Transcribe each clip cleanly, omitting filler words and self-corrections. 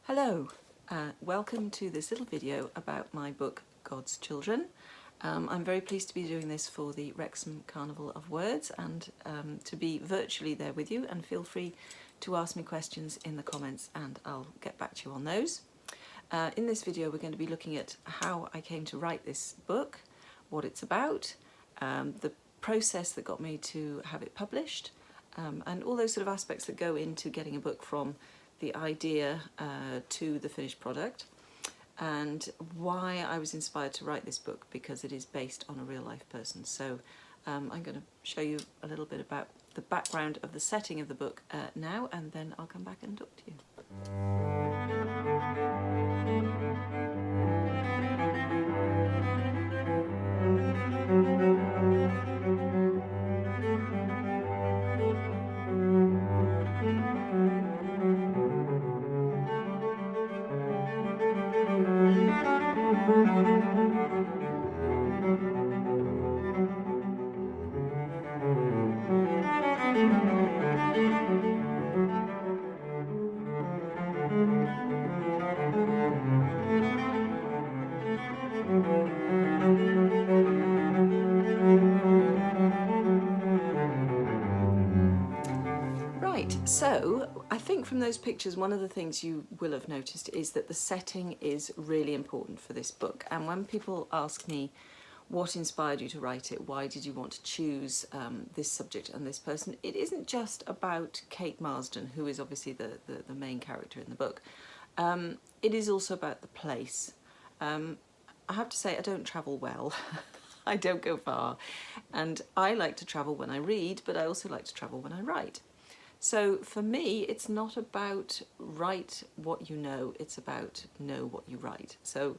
Hello, welcome to this little video about my book God's Children. I'm very pleased to be doing this for the Wrexham Carnival of Words and to be virtually there with you, and feel free to ask me questions in the comments and I'll get back to you on those. In this video we're going to be looking at how I came to write this book, what it's about, the process that got me to have it published, and all those sort of aspects that go into getting a book from the idea to the finished product, and why I was inspired to write this book, because it is based on a real life person. So I'm going to show you a little bit about the background of the setting of the book now, and then I'll come back and talk to you. So I think from those pictures, one of the things you will have noticed is that the setting is really important for this book. And when people ask me what inspired you to write it, why did you want to choose this subject and this person, it isn't just about Kate Marsden, who is obviously the main character in the book. It is also about the place. I have to say, I don't travel well. I don't go far, and I like to travel when I read, but I also like to travel when I write. So for me, it's not about write what you know, it's about know what you write. So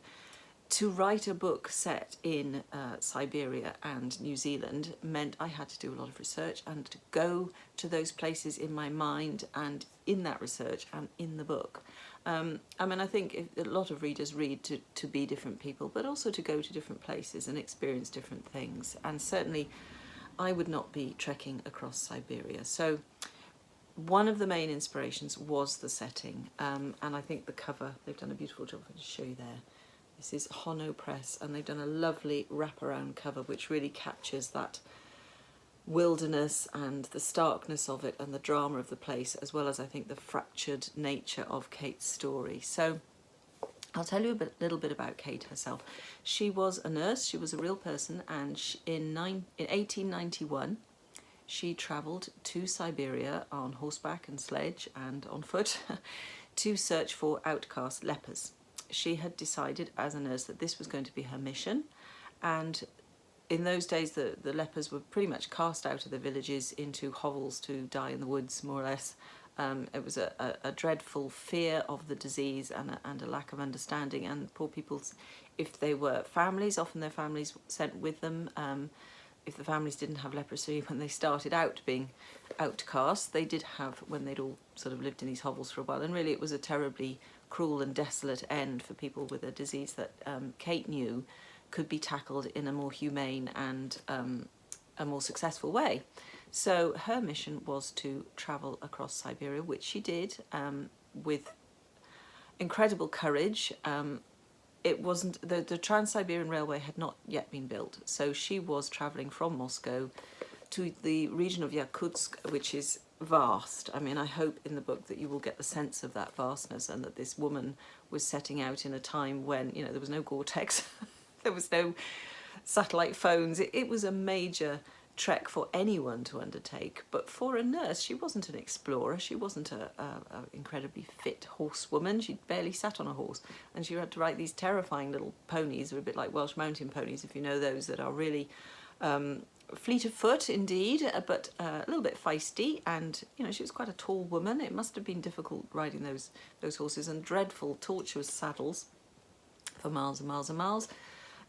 to write a book set in Siberia and New Zealand meant I had to do a lot of research and to go to those places in my mind and in that research and in the book. I mean, I think a lot of readers read to be different people, but also to go to different places and experience different things. And certainly I would not be trekking across Siberia. So one of the main inspirations was the setting, and I think the cover, they've done a beautiful job. I'll just show you there. This is Hono Press, and they've done a lovely wraparound cover which really captures that wilderness and the starkness of it and the drama of the place, as well as I think the fractured nature of Kate's story. So I'll tell you a little bit about Kate herself. She was a nurse, she was a real person, and in 1891 she travelled to Siberia on horseback and sledge and on foot to search for outcast lepers. She had decided as a nurse that this was going to be her mission, and in those days the lepers were pretty much cast out of the villages into hovels to die in the woods, more or less. It was a dreadful fear of the disease and a lack of understanding, and poor people, if they were families, often their families sent with them. If the families didn't have leprosy when they started out being outcast, they did have when they'd all sort of lived in these hovels for a while. And really it was a terribly cruel and desolate end for people with a disease that Kate knew could be tackled in a more humane and a more successful way. So her mission was to travel across Siberia, which she did with incredible courage. It wasn't, the Trans-Siberian Railway had not yet been built, so she was travelling from Moscow to the region of Yakutsk, which is vast. I mean, I hope in the book that you will get the sense of that vastness, and that this woman was setting out in a time when, you know, there was no Gore-Tex, there was no satellite phones. It was a major trek for anyone to undertake, but for a nurse, she wasn't an explorer, she wasn't a incredibly fit horsewoman. She'd barely sat on a horse, and she had to ride these terrifying little ponies. They're a bit like Welsh mountain ponies, if you know those, that are really fleet of foot indeed, but a little bit feisty. And you know, she was quite a tall woman. It must have been difficult riding those horses, and dreadful tortuous saddles for miles and miles and miles.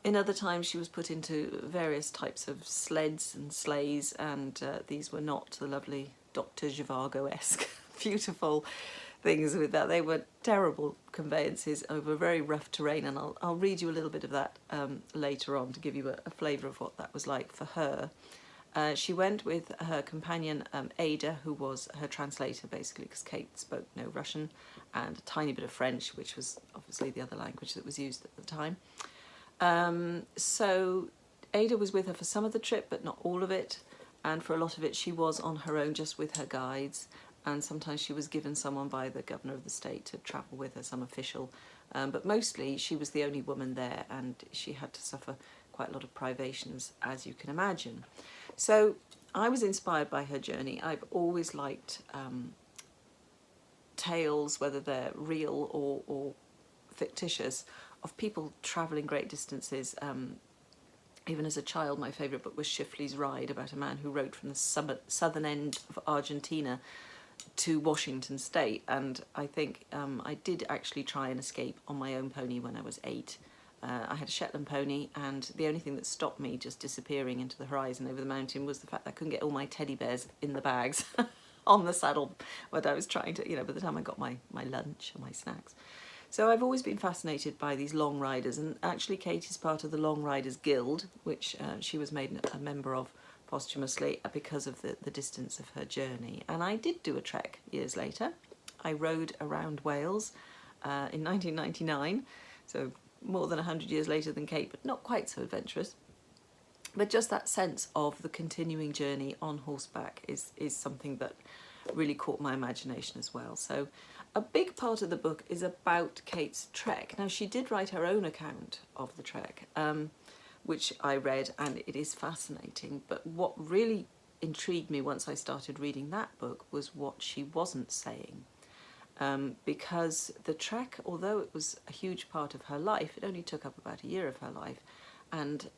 In other times she was put into various types of sleds and sleighs, and these were not the lovely Dr. Zhivago-esque beautiful things with that. They were terrible conveyances over very rough terrain, and I'll read you a little bit of that later on to give you a flavour of what that was like for her. She went with her companion Ada, who was her translator basically, because Kate spoke no Russian and a tiny bit of French, which was obviously the other language that was used at the time. So Ada was with her for some of the trip, but not all of it. And for a lot of it, she was on her own, just with her guides. And sometimes she was given someone by the governor of the state to travel with her, some official. But mostly she was the only woman there, and she had to suffer quite a lot of privations, as you can imagine. So I was inspired by her journey. I've always liked tales, whether they're real or fictitious, of people travelling great distances. Even as a child, my favourite book was Shifley's Ride, about a man who rode from the southern end of Argentina to Washington State. And I think I did actually try and escape on my own pony when I was 8. I had a Shetland pony, and the only thing that stopped me just disappearing into the horizon over the mountain was the fact that I couldn't get all my teddy bears in the bags on the saddle when I was trying to, by the time I got my lunch and my snacks. So I've always been fascinated by these long riders, and actually Kate is part of the Long Riders Guild, which she was made a member of posthumously because of the distance of her journey. And I did do a trek years later. I rode around Wales in 1999, so more than 100 years later than Kate, but not quite so adventurous. But just that sense of the continuing journey on horseback is something that really caught my imagination as well. So a big part of the book is about Kate's trek. Now, she did write her own account of the trek, which I read, and it is fascinating. But what really intrigued me once I started reading that book was what she wasn't saying. Because the trek, although it was a huge part of her life, it only took up about a year of her life, and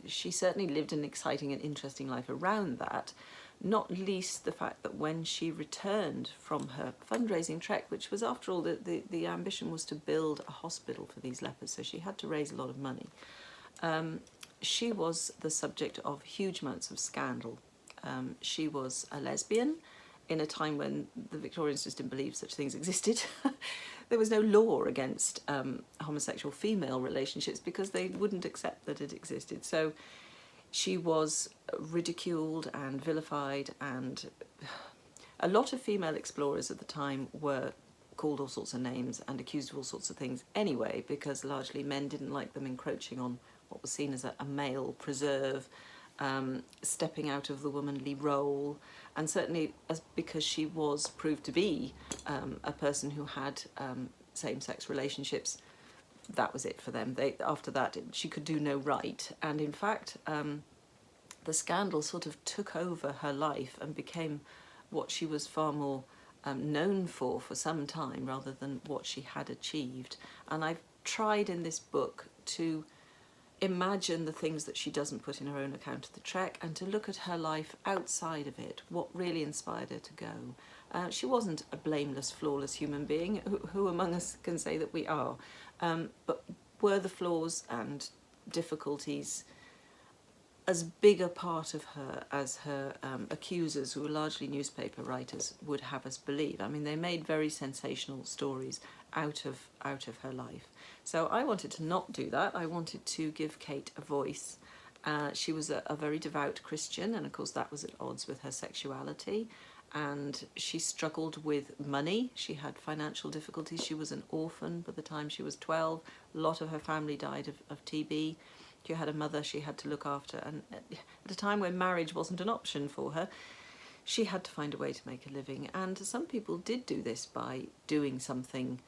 she certainly lived an exciting and interesting life around that, not least the fact that when she returned from her fundraising trek, which was, after all, the ambition was to build a hospital for these lepers, so she had to raise a lot of money, she was the subject of huge amounts of scandal. She was a lesbian in a time when the Victorians just didn't believe such things existed. There was no law against homosexual female relationships because they wouldn't accept that it existed. So she was ridiculed and vilified, and a lot of female explorers at the time were called all sorts of names and accused of all sorts of things anyway, because largely men didn't like them encroaching on what was seen as a male preserve, stepping out of the womanly role, and certainly because she was proved to be a person who had same-sex relationships. That was it for them. After that, she could do no right. And in fact, the scandal sort of took over her life and became what she was far more known for some time, rather than what she had achieved. And I've tried in this book to imagine the things that she doesn't put in her own account of the trek, and to look at her life outside of it, what really inspired her to go. She wasn't a blameless, flawless human being. Who among us can say that we are? But were the flaws and difficulties as big a part of her as her accusers, who were largely newspaper writers, would have us believe? I mean, they made very sensational stories out of her life. So I wanted to not do that. I wanted to give Kate a voice. She was a very devout Christian, and of course that was at odds with her sexuality. And she struggled with money. She had financial difficulties. She was an orphan by the time she was 12. A lot of her family died of TB. She had a mother she had to look after, and at a time when marriage wasn't an option for her, she had to find a way to make a living. And some people did do this by doing something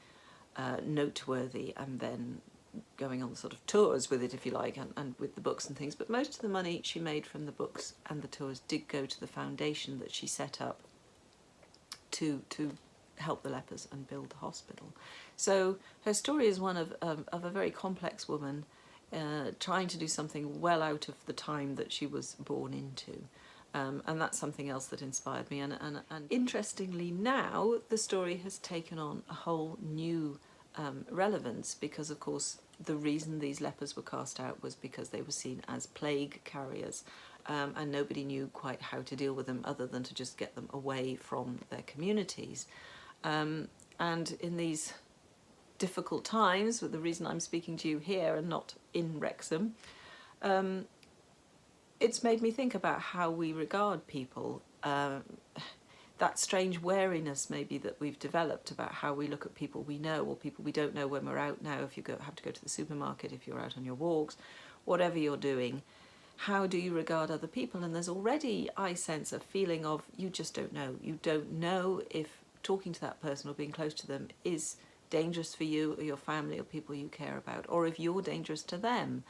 noteworthy and then going on sort of tours with it, if you like, and with the books and things. But most of the money she made from the books and the tours did go to the foundation that she set up to help the lepers and build the hospital. So her story is one of a very complex woman trying to do something well out of the time that she was born into. And that's something else that inspired me. And interestingly, now the story has taken on a whole new relevance, because, of course, the reason these lepers were cast out was because they were seen as plague carriers, and nobody knew quite how to deal with them other than to just get them away from their communities. And in these difficult times, with the reason I'm speaking to you here and not in Wrexham, it's made me think about how we regard people. That strange wariness maybe that we've developed about how we look at people we know or people we don't know when we're out now. If you have to go to the supermarket, if you're out on your walks, whatever you're doing, how do you regard other people? And there's already, I sense, a feeling of you just don't know. You don't know if talking to that person or being close to them is dangerous for you or your family or people you care about, or if you're dangerous to them.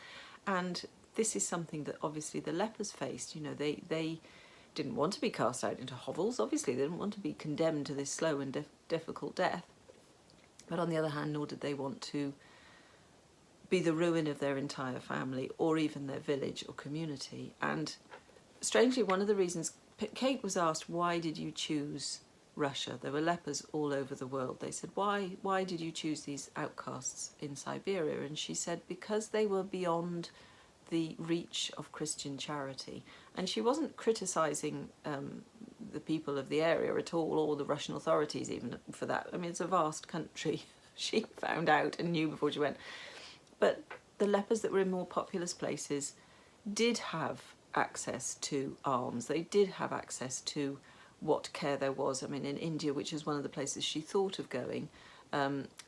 And this is something that obviously the lepers faced. You know, they didn't want to be cast out into hovels. Obviously, they didn't want to be condemned to this slow and difficult death. But on the other hand, nor did they want to be the ruin of their entire family or even their village or community. And strangely, one of the reasons Kate was asked, why did you choose Russia? There were lepers all over the world. They said, why did you choose these outcasts in Siberia? And she said, because they were beyond the reach of Christian charity. And she wasn't criticising the people of the area at all, or the Russian authorities even for that. I mean, it's a vast country, she found out and knew before she went. But the lepers that were in more populous places did have access to alms. They did have access to what care there was. I mean, in India, which is one of the places she thought of going,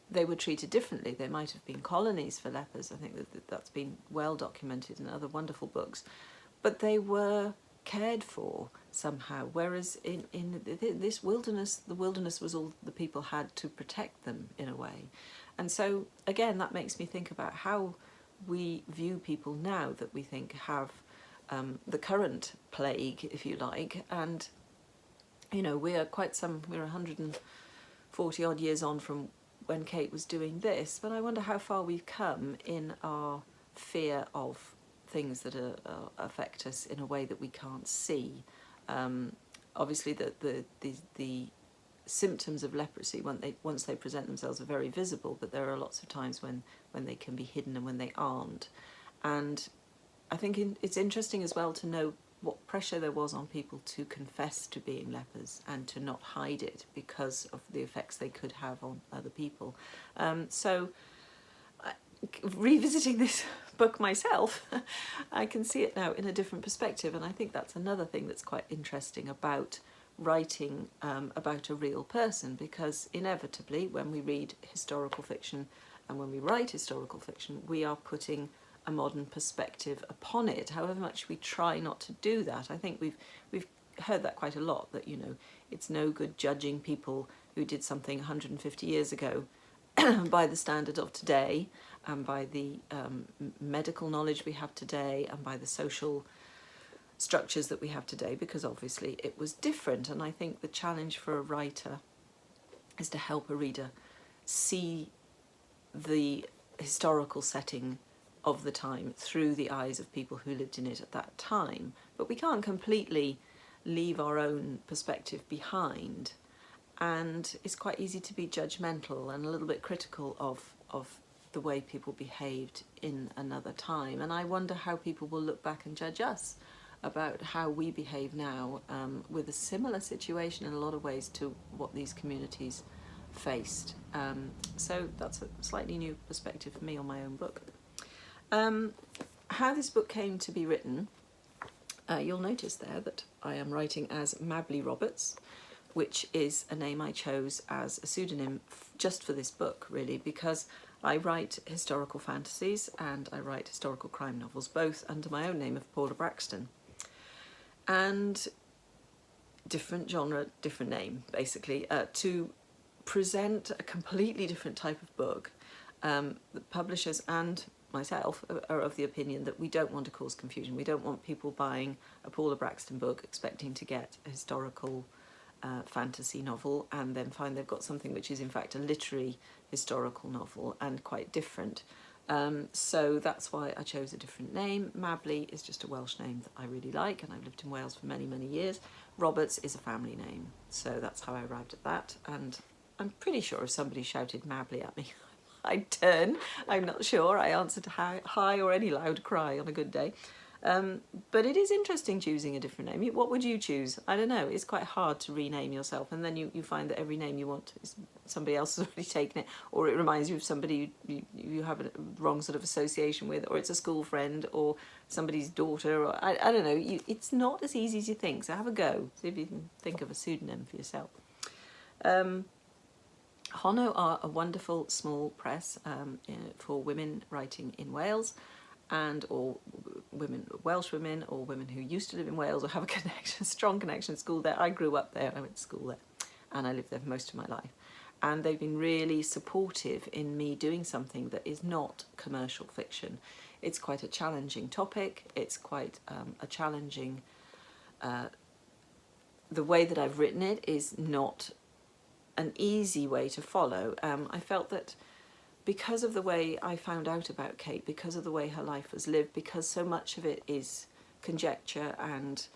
they were treated differently. There might have been colonies for lepers. I think that's been well documented in other wonderful books. But they were cared for somehow, whereas in this wilderness, the wilderness was all the people had to protect them in a way. And so, again, that makes me think about how we view people now that we think have the current plague, if you like. And, you know, we're 140 odd years on from when Kate was doing this, but I wonder how far we've come in our fear of things that affect us in a way that we can't see. Obviously, the symptoms of leprosy, once they present themselves, are very visible, but there are lots of times when they can be hidden and when they aren't. And I think it's interesting as well to know what pressure there was on people to confess to being lepers and to not hide it because of the effects they could have on other people. Revisiting this book myself, I can see it now in a different perspective, and I think that's another thing that's quite interesting about writing about a real person, because inevitably when we read historical fiction and when we write historical fiction, we are putting a modern perspective upon it, however much we try not to do that. I think we've heard that quite a lot, that, you know, it's no good judging people who did something 150 years ago by the standard of today, and by the medical knowledge we have today, and by the social structures that we have today, because obviously it was different. And I think the challenge for a writer is to help a reader see the historical setting of the time through the eyes of people who lived in it at that time. But we can't completely leave our own perspective behind, and it's quite easy to be judgmental and a little bit critical of the way people behaved in another time. And I wonder how people will look back and judge us about how we behave now, with a similar situation in a lot of ways to what these communities faced. So that's a slightly new perspective for me on my own book. How this book came to be written, you'll notice there that I am writing as Mabli Roberts, which is a name I chose as a pseudonym just for this book, really, because I write historical fantasies and I write historical crime novels, both under my own name of Paula Brackston. And different genre, different name, basically, to present a completely different type of book. The publishers and myself are of the opinion that we don't want to cause confusion. We don't want people buying a Paula Brackston book expecting to get a historical fantasy novel and then find they've got something which is in fact a literary historical novel and quite different. So that's why I chose a different name. Mabli is just a Welsh name that I really like, and I've lived in Wales for many, many years. Roberts is a family name, so that's how I arrived at that. And I'm pretty sure if somebody shouted Mabli at me, I'd turn. I'm not sure. I answered hi or any loud cry on a good day. But it is interesting choosing a different name. What would you choose? I don't know. It's quite hard to rename yourself, and then you find that every name you want is somebody else has already taken it, or it reminds you of somebody you have a wrong sort of association with, or it's a school friend, or somebody's daughter, or I don't know. It's not as easy as you think, so have a go. See if you can think of a pseudonym for yourself. Honno are a wonderful small press for women writing in Wales, or Welsh women, or women who used to live in Wales or have a strong connection to school there. I grew up there, I went to school there, and I lived there for most of my life. And they've been really supportive in me doing something that is not commercial fiction. It's quite a challenging topic. It's quite a challenging... the way that I've written it is not an easy way to follow. I felt that because of the way I found out about Kate, because of the way her life was lived, because so much of it is conjecture and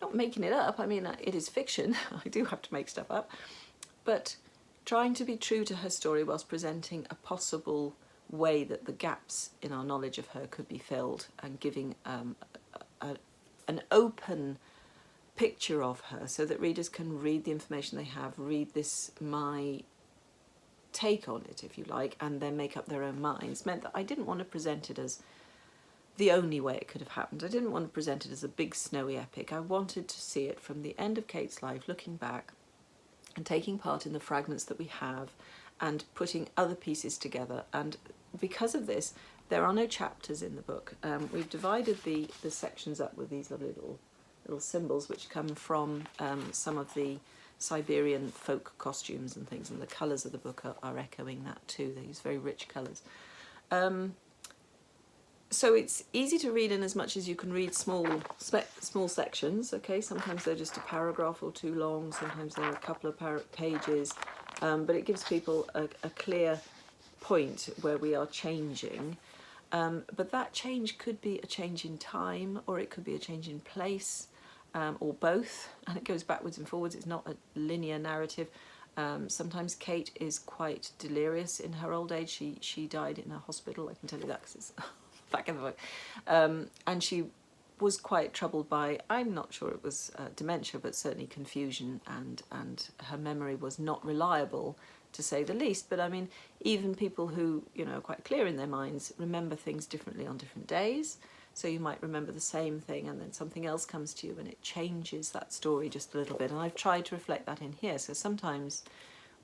not making it up, I mean, it is fiction, I do have to make stuff up, but trying to be true to her story whilst presenting a possible way that the gaps in our knowledge of her could be filled, and giving an open picture of her so that readers can read the information they have, read this, my take on it, if you like, and then make up their own minds, meant that I didn't want to present it as the only way it could have happened. I didn't want to present it as a big snowy epic. I wanted to see it from the end of Kate's life, looking back and taking part in the fragments that we have and putting other pieces together. And because of this, there are no chapters in the book. We've divided the sections up with these lovely little symbols which come from some of the Siberian folk costumes and things, and the colours of the book are echoing that too. They use very rich colours. So it's easy to read in as much as you can read small sections, okay? Sometimes they're just a paragraph or two long, sometimes they're a couple of pages, but it gives people a clear point where we are changing. But that change could be a change in time, or it could be a change in place, or both, and it goes backwards and forwards. It's not a linear narrative. Sometimes Kate is quite delirious in her old age. She died in a hospital, I can tell you that because it's back in the book. And she was quite troubled by, I'm not sure it was dementia, but certainly confusion, and her memory was not reliable, to say the least. But I mean, even people who, you know, are quite clear in their minds remember things differently on different days. So you might remember the same thing and then something else comes to you and it changes that story just a little bit. And I've tried to reflect that in here. So sometimes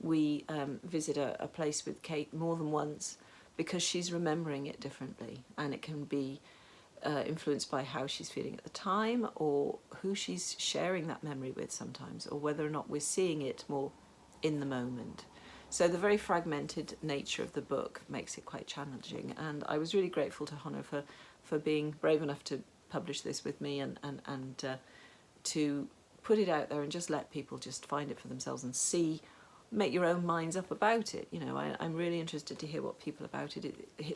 we visit a place with Kate more than once because she's remembering it differently, and it can be influenced by how she's feeling at the time, or who she's sharing that memory with sometimes, or whether or not we're seeing it more in the moment. So the very fragmented nature of the book makes it quite challenging, and I was really grateful to Honno for being brave enough to publish this with me and to put it out there and just let people just find it for themselves and see, make your own minds up about it. You know, I'm really interested to hear what people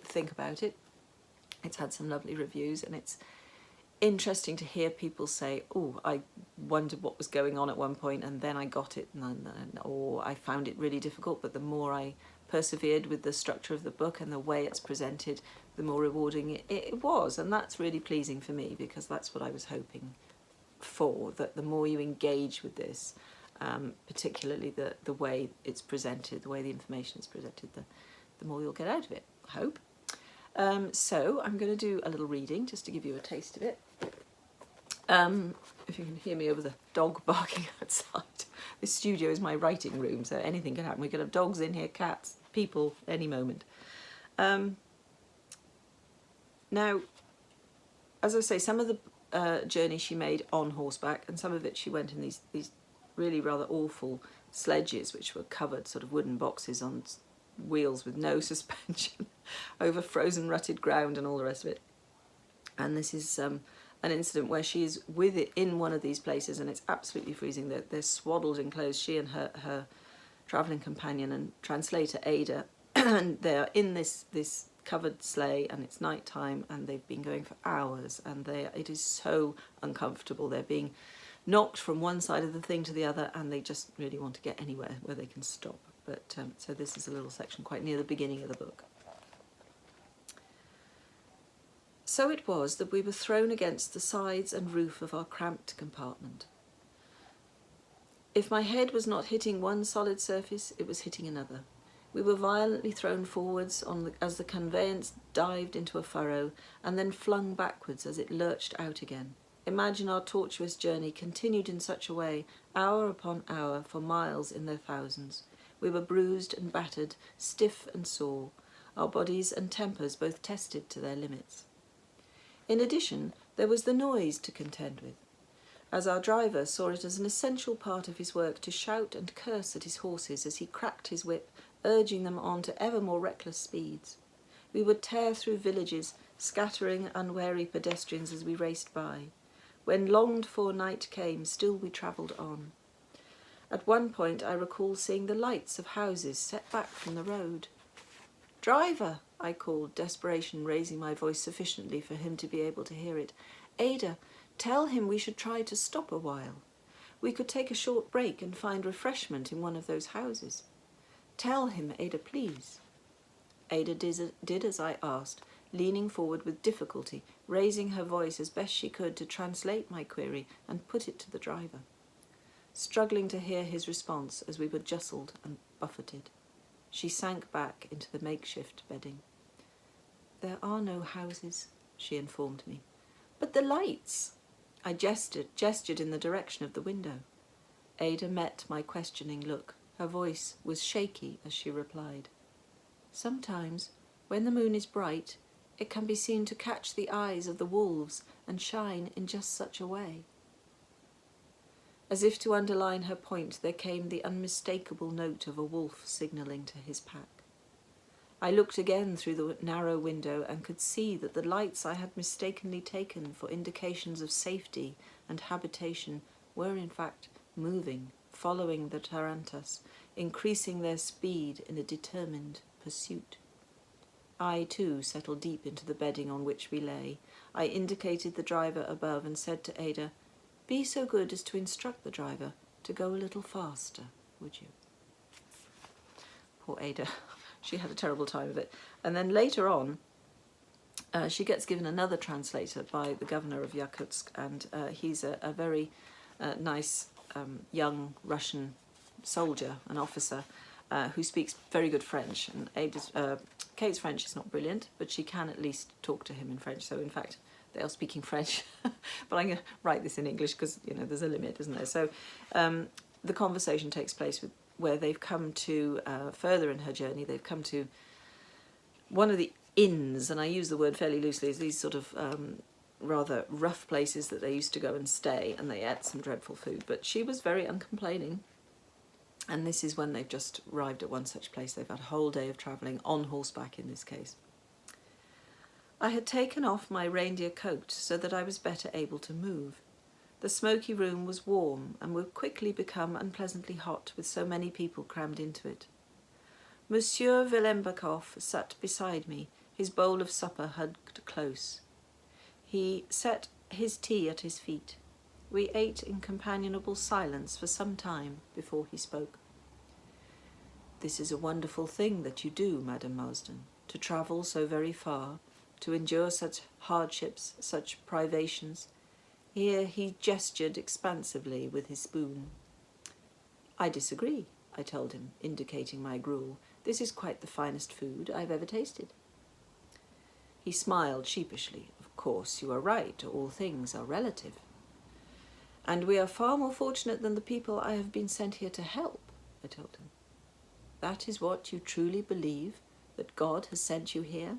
think about it. It's had some lovely reviews, and it's interesting to hear people say, oh, I wondered what was going on at one point and then I got it, or I found it really difficult, but the more I persevered with the structure of the book and the way it's presented, the more rewarding it was. And that's really pleasing for me, because that's what I was hoping for, that the more you engage with this, particularly the way it's presented, the way the information is presented, the more you'll get out of it, I hope. So I'm going to do a little reading just to give you a taste of it. If you can hear me over the dog barking outside. This studio is my writing room, so anything can happen. We could have dogs in here, cats, people, any moment. Now, as I say, some of the journey she made on horseback, and some of it she went in these really rather awful sledges, which were covered, sort of wooden boxes on wheels with no suspension, over frozen rutted ground and all the rest of it. And this is an incident where she is with it in one of these places, and it's absolutely freezing. They're swaddled in clothes, she and her travelling companion and translator Ada, and they're in this covered sleigh, and it's night time, and they've been going for hours, and it is so uncomfortable. They're being knocked from one side of the thing to the other, and they just really want to get anywhere where they can stop. But so this is a little section quite near the beginning of the book. So it was that we were thrown against the sides and roof of our cramped compartment. If my head was not hitting one solid surface, it was hitting another. We were violently thrown forwards as the conveyance dived into a furrow, and then flung backwards as it lurched out again. Imagine our tortuous journey continued in such a way, hour upon hour, for miles in their thousands. We were bruised and battered, stiff and sore, our bodies and tempers both tested to their limits. In addition, there was the noise to contend with, as our driver saw it as an essential part of his work to shout and curse at his horses as he cracked his whip, urging them on to ever more reckless speeds. We would tear through villages, scattering unwary pedestrians as we raced by. When longed-for night came, still we travelled on. At one point I recall seeing the lights of houses set back from the road. "Driver!" I called, desperation raising my voice sufficiently for him to be able to hear it. "Ada, tell him we should try to stop a while. We could take a short break and find refreshment in one of those houses. Tell him, Ada, please." Ada did as I asked, leaning forward with difficulty, raising her voice as best she could to translate my query and put it to the driver. Struggling to hear his response as we were jostled and buffeted, she sank back into the makeshift bedding. "There are no houses," she informed me. "But the lights!" I gestured in the direction of the window. Ada met my questioning look. Her voice was shaky as she replied, "Sometimes, when the moon is bright, it can be seen to catch the eyes of the wolves and shine in just such a way." As if to underline her point, there came the unmistakable note of a wolf signalling to his pack. I looked again through the narrow window and could see that the lights I had mistakenly taken for indications of safety and habitation were in fact moving, following the tarantas, increasing their speed in a determined pursuit. I, too, settled deep into the bedding on which we lay. I indicated the driver above and said to Ada, "Be so good as to instruct the driver to go a little faster, would you?" Poor Ada. She had a terrible time of it. And then later on, she gets given another translator by the governor of Yakutsk, and he's a very nice young Russian soldier, an officer, who speaks very good French. And Kate's French is not brilliant, but she can at least talk to him in French. So in fact, they are speaking French, but I'm going to write this in English because, you know, there's a limit, isn't there? So the conversation takes place where they've come to, further in her journey, they've come to one of the inns, and I use the word fairly loosely, as these sort of rather rough places that they used to go and stay, and they ate some dreadful food. But she was very uncomplaining. And this is when they've just arrived at one such place. They've had a whole day of travelling, on horseback in this case. I had taken off my reindeer coat so that I was better able to move. The smoky room was warm and would quickly become unpleasantly hot with so many people crammed into it. Monsieur Willembekov sat beside me, his bowl of supper hugged close. He set his tea at his feet. We ate in companionable silence for some time before he spoke. "This is a wonderful thing that you do, Madame Marsden, to travel so very far, to endure such hardships, such privations." Here he gestured expansively with his spoon. "I disagree," I told him, indicating my gruel. "This is quite the finest food I've ever tasted." He smiled sheepishly. "Of course, you are right. All things are relative." "And we are far more fortunate than the people I have been sent here to help," I told him. "That is what you truly believe, that God has sent you here?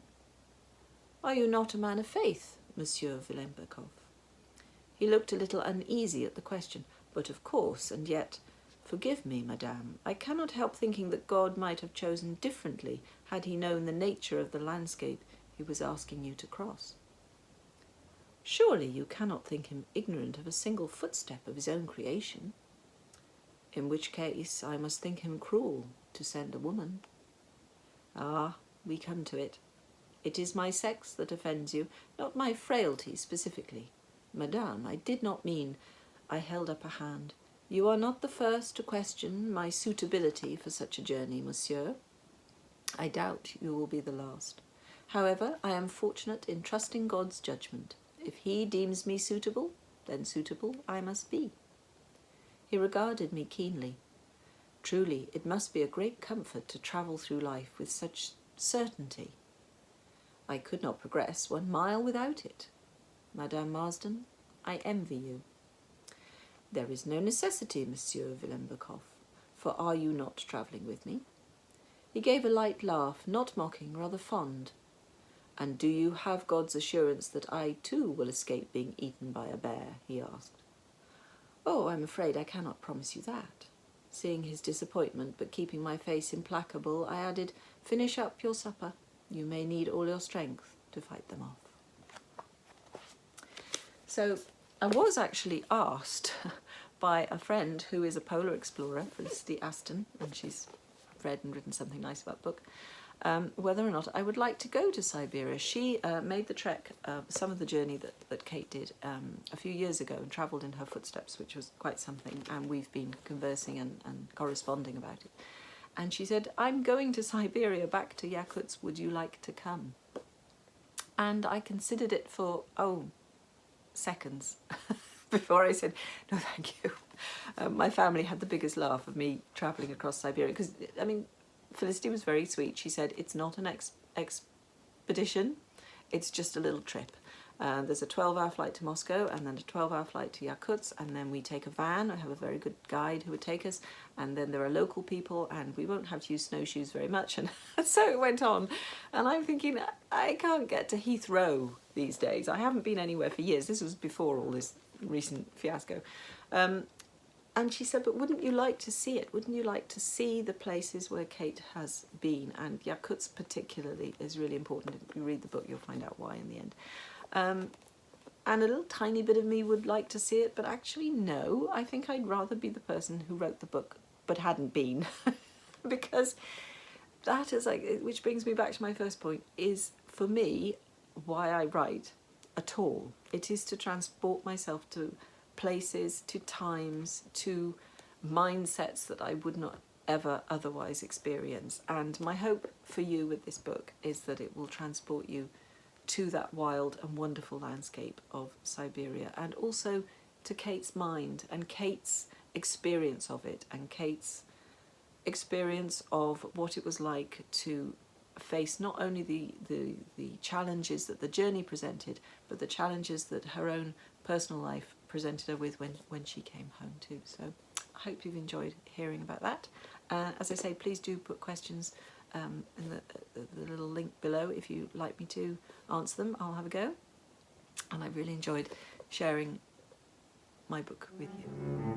Are you not a man of faith, Monsieur Willembekov?" He looked a little uneasy at the question. "But of course, and yet, forgive me, madame, I cannot help thinking that God might have chosen differently had he known the nature of the landscape he was asking you to cross. Surely you cannot think him ignorant of a single footstep of his own creation. In which case I must think him cruel to send a woman." "Ah, we come to it. It is my sex that offends you, not my frailty specifically. Madame, I did not mean—" I held up a hand. "You are not the first to question my suitability for such a journey, monsieur. I doubt you will be the last. However, I am fortunate in trusting God's judgment. If he deems me suitable, then suitable I must be. He regarded me keenly. Truly, it must be a great comfort to travel through life with such certainty. I could not progress 1 mile without it. Madame Marsden, I envy you. There is no necessity, Monsieur Villeneuve, for are you not travelling with me? He gave a light laugh, not mocking, rather fond. And do you have God's assurance that I too will escape being eaten by a bear? He asked. Oh, I'm afraid I cannot promise you that. Seeing his disappointment, but keeping my face implacable, I added, Finish up your supper. You may need all your strength to fight them off. So I was actually asked by a friend who is a polar explorer, Felicity Aston, and she's read and written something nice about the book, whether or not I would like to go to Siberia. She made the trek, some of the journey that Kate did a few years ago and travelled in her footsteps, which was quite something, and we've been conversing and corresponding about it. And she said, I'm going to Siberia, back to Yakutsk, would you like to come? And I considered it for, seconds before I said, no thank you. My family had the biggest laugh of me travelling across Siberia, because, I mean, Felicity was very sweet. She said, it's not an expedition, it's just a little trip. There's a 12-hour flight to Moscow and then a 12-hour flight to Yakutsk, and then we take a van. I have a very good guide who would take us, and then there are local people, and we won't have to use snowshoes very much. And so it went on. And I'm thinking, I can't get to Heathrow these days. I haven't been anywhere for years. This was before all this recent fiasco. And she said, but wouldn't you like to see it? Wouldn't you like to see the places where Kate has been? And Yakutsk particularly is really important. If you read the book, you'll find out why in the end. And a little tiny bit of me would like to see it, but actually no, I think I'd rather be the person who wrote the book but hadn't been. Because that is which brings me back to my first point, is for me why I write at all. It is to transport myself to places, to times, to mindsets that I would not ever otherwise experience. And my hope for you with this book is that it will transport you to that wild and wonderful landscape of Siberia, and also to Kate's mind and Kate's experience of it, and Kate's experience of what it was like to face not only the challenges that the journey presented, but the challenges that her own personal life presented her with when she came home too. So I hope you've enjoyed hearing about that. As I say, please do put questions in the little link below if you'd like me to answer them. I'll have a go. And I've really enjoyed sharing my book with you.